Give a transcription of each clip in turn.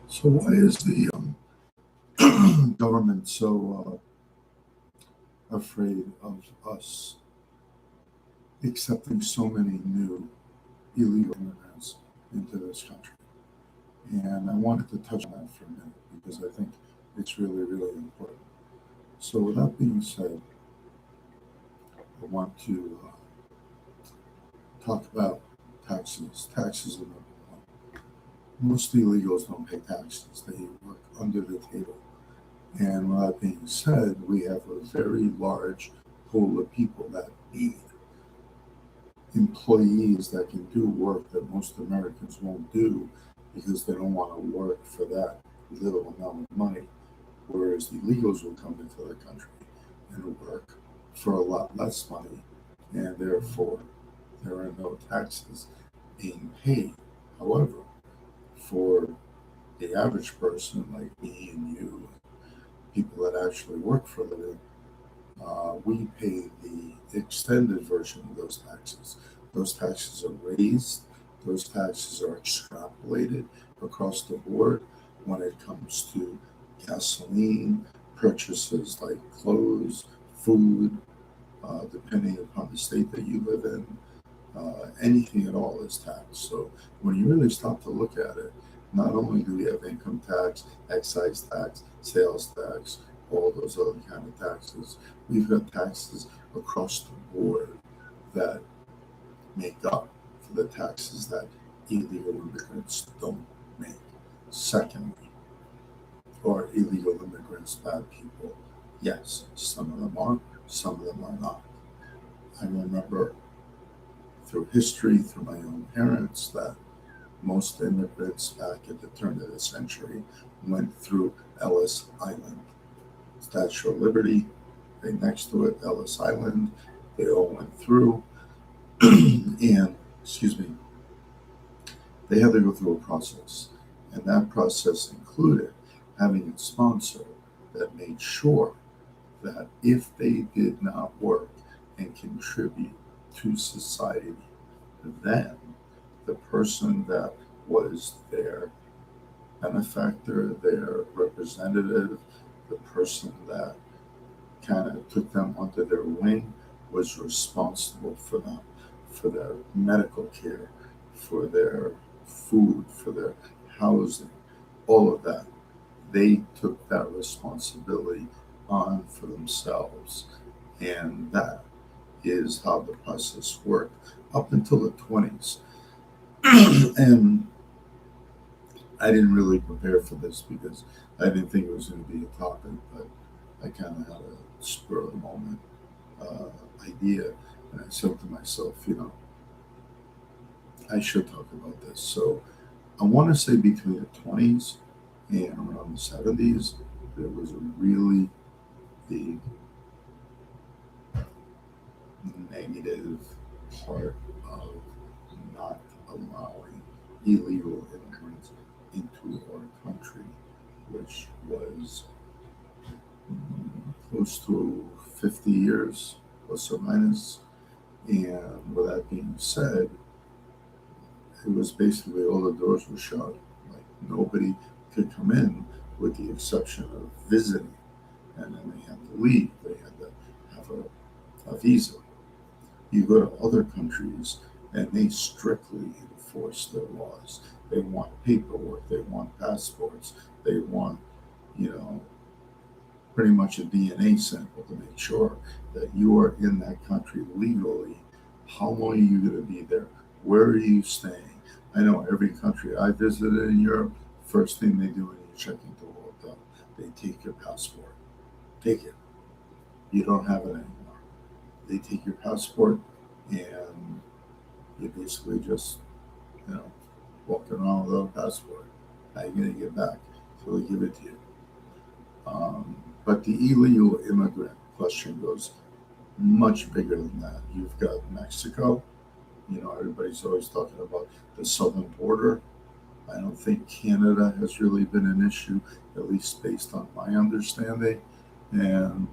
So why is the government so afraid of us accepting so many new illegal immigrants into this country? And I wanted to touch on that for a minute because I think it's really, really important. So with that being said, I want to talk about taxes. Taxes are number one. Most illegals don't pay taxes. They work under the table. And with that being said, we have a very large pool of people that need employees that can do work that most Americans won't do because they don't want to work for that little amount of money. Whereas the illegals will come into the country and work for a lot less money, and therefore there are no taxes being paid. However, for the average person like me and you, people that actually work for a living, we pay the extended version of those taxes. Those taxes are raised, those taxes are extrapolated across the board when it comes to gasoline, purchases like clothes, food, depending upon the state that you live in. Anything at all is taxed. So when you really stop to look at it, not only do we have income tax, excise tax, sales tax, all those other kind of taxes, we've got taxes across the board that make up for the taxes that illegal immigrants don't make. Secondly, are illegal immigrants bad people? Yes, some of them are, some of them are not. I remember through history, through my own parents, that most immigrants back at the turn of the century went through Ellis Island. Statue of Liberty, right next to it, Ellis Island. They all went through, and excuse me, they had to go through a process, and that process included having a sponsor that made sure that if they did not work and contribute to society, then the person that was their benefactor, their representative, the person that kind of took them under their wing was responsible for them, for their medical care, for their food, for their housing, all of that. They took that responsibility on for themselves. And that is how the process worked up until the 20s. And I didn't really prepare for this because I didn't think it was going to be a topic, but I kind of had a spur of the moment uh, idea. And I said to myself, I should talk about this. So I want to say between the 20s and around the 70s, there was a really big negative part of not allowing illegal immigrants into our country, which was close to 50 years, plus or minus. And with that being said, it was basically all the doors were shut. Like nobody could come in with the exception of visiting. And then they had to leave. They had to have a visa. You go to other countries and they strictly enforce their laws. They want paperwork, they want passports, they want, you know, pretty much a DNA sample to make sure that you are in that country legally. How long are you going to be there? Where are you staying? I know every country I visited in Europe, first thing they do when you check into a hotel, they take your passport. Take it. You don't have it anymore. They take your passport and you basically just, you know, walking around without a passport. How are you going to get back? So they give it to you. But the illegal immigrant question goes much bigger than that. You've got Mexico. Everybody's always talking about the southern border. I don't think Canada has really been an issue, at least based on my understanding. And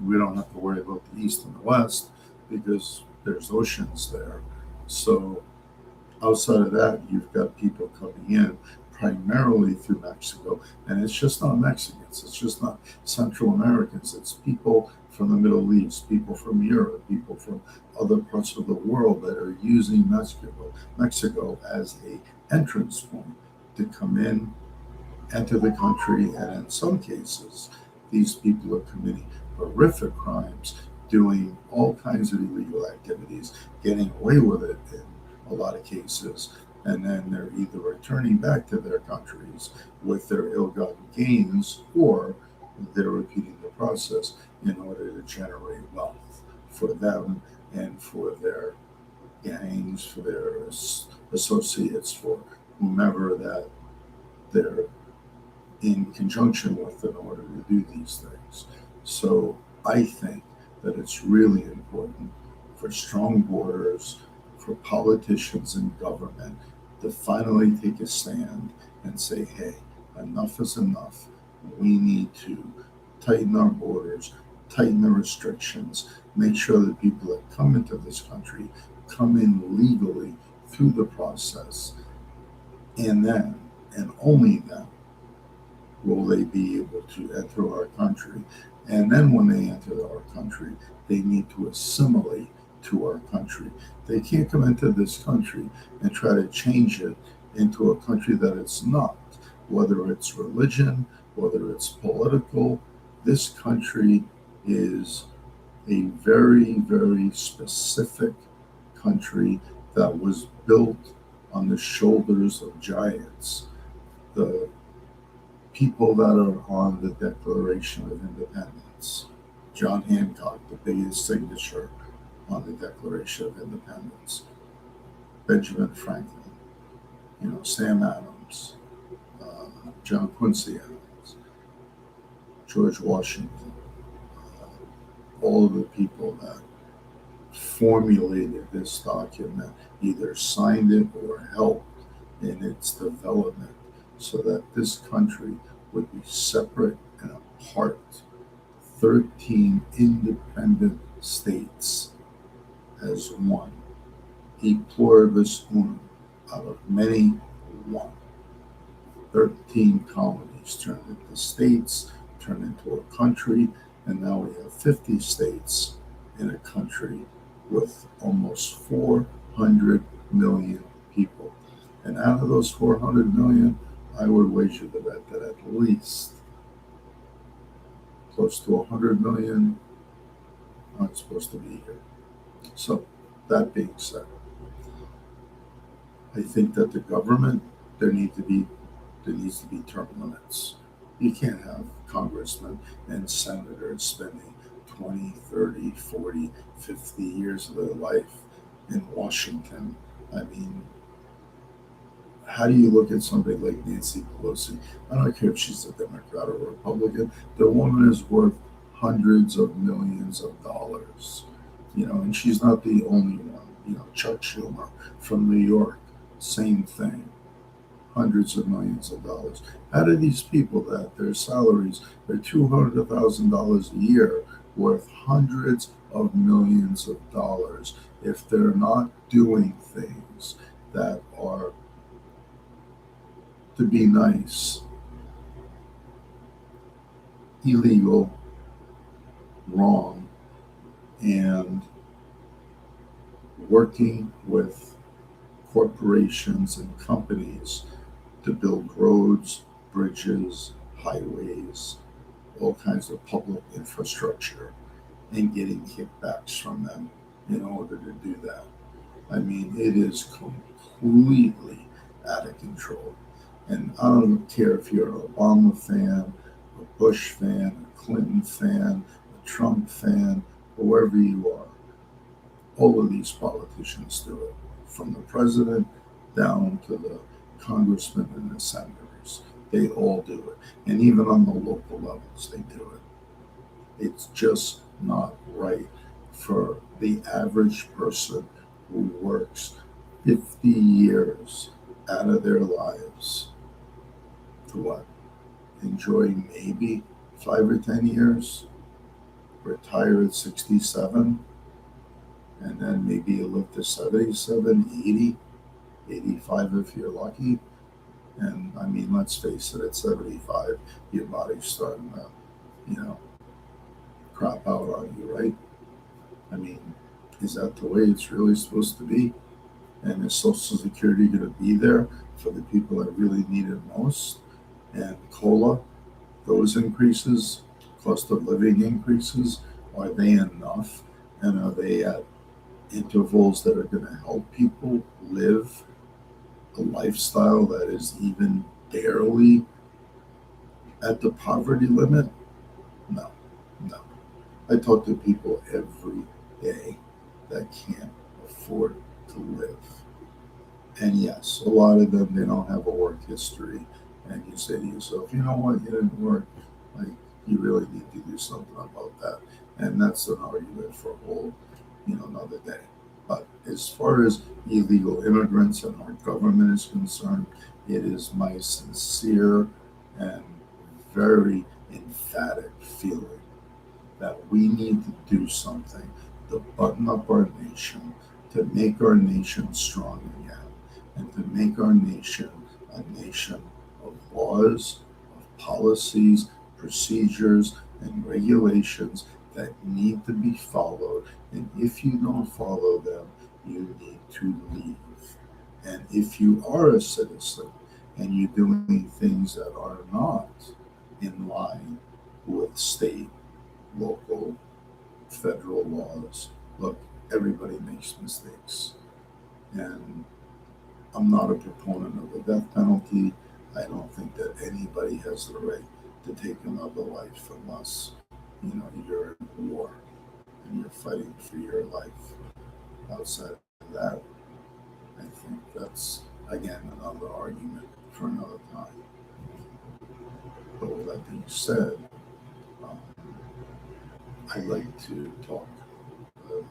we don't have to worry about the east and the west because there's oceans there. So outside of that, you've got people coming in primarily through Mexico. And it's just not Mexicans, it's just not Central Americans, it's people from the Middle East, people from Europe, people from other parts of the world that are using Mexico as a entrance point to come in, enter the country, and in some cases, these people are committing horrific crimes, doing all kinds of illegal activities, getting away with it in a lot of cases, and then they're either returning back to their countries with their ill-gotten gains, or they're repeating the process in order to generate wealth for them and for their gangs, for their associates, for whomever that they're in conjunction with in order to do these things. So I think that it's really important for strong borders, for politicians and government to finally take a stand and say, hey, enough is enough. We need to tighten our borders, tighten the restrictions, make sure that people that come into this country come in legally through the process, and then, and only then, will they be able to enter our country. And then when they enter our country, they need to assimilate to our country. They can't come into this country and try to change it into a country that it's not, whether it's religion, whether it's political. This country is a very, very specific country that was built on the shoulders of giants. The people that are on the Declaration of Independence. John Hancock, the biggest signature on the Declaration of Independence. Benjamin Franklin, Sam Adams, John Quincy Adams, George Washington, all of the people that formulated this document either signed it or helped in its development, so that this country would be separate and apart. 13 independent states as one. E pluribus unum, out of many, one. 13 colonies turned into states, turned into a country, and now we have 50 states in a country with almost 400 million people. And out of those 400 million, I would wager the bet that at least close to 100 million aren't supposed to be here. So, that being said, I think that the government, there needs to be term limits. You can't have congressmen and senators spending 20, 30, 40, 50 years of their life in Washington. I mean, how do you look at somebody like Nancy Pelosi? I don't care if she's a Democrat or Republican. The woman is worth hundreds of millions of dollars, and she's not the only one. Chuck Schumer from New York, same thing, hundreds of millions of dollars. How do these people that their salaries are $200,000 a year worth hundreds of millions of dollars if they're not doing things that are, to be nice, illegal, wrong, and working with corporations and companies to build roads, bridges, highways, all kinds of public infrastructure, and getting kickbacks from them in order to do that? I mean, it is completely out of control. And I don't care if you're an Obama fan, a Bush fan, a Clinton fan, a Trump fan, whoever you are. All of these politicians do it, from the president down to the congressmen and the senators. They all do it. And even on the local levels, they do it. It's just not right for the average person who works 50 years out of their lives to what? Enjoy maybe 5 or 10 years, retire at 67, and then maybe you live to 77, 80, 85 if you're lucky. And I mean, let's face it, at 75, your body's starting to, you know, crop out on you, right? I mean, is that the way it's really supposed to be? And is Social Security going to be there for the people that really need it most? And COLA, those increases, cost of living increases, are they enough? And are they at intervals that are going to help people live a lifestyle that is even barely at the poverty limit? No, no. I talk to people every day that can't afford to live. And yes, a lot of them, they don't have a work history. And you say to yourself, you know what, you didn't work. Like, you really need to do something about that. And that's an argument for a whole, another day. But as far as illegal immigrants and our government is concerned, it is my sincere and very emphatic feeling that we need to do something to button up our nation, to make our nation strong again, and to make our nation a nation of laws, of policies, procedures, and regulations that need to be followed. And if you don't follow them, you need to leave. And if you are a citizen and you're doing things that are not in line with state, local, federal laws, look, everybody makes mistakes. And I'm not a proponent of the death penalty. I don't think that anybody has the right to take another life unless, you're in war and you're fighting for your life. Outside of that, I think that's, again, another argument for another time. But with that being said, um, I'd like to talk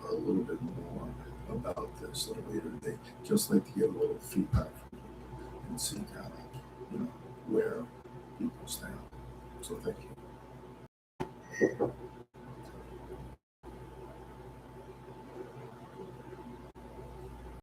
a little bit more about this at a later date. Just like to get a little feedback from people and see kind of, where people stand. So thank you.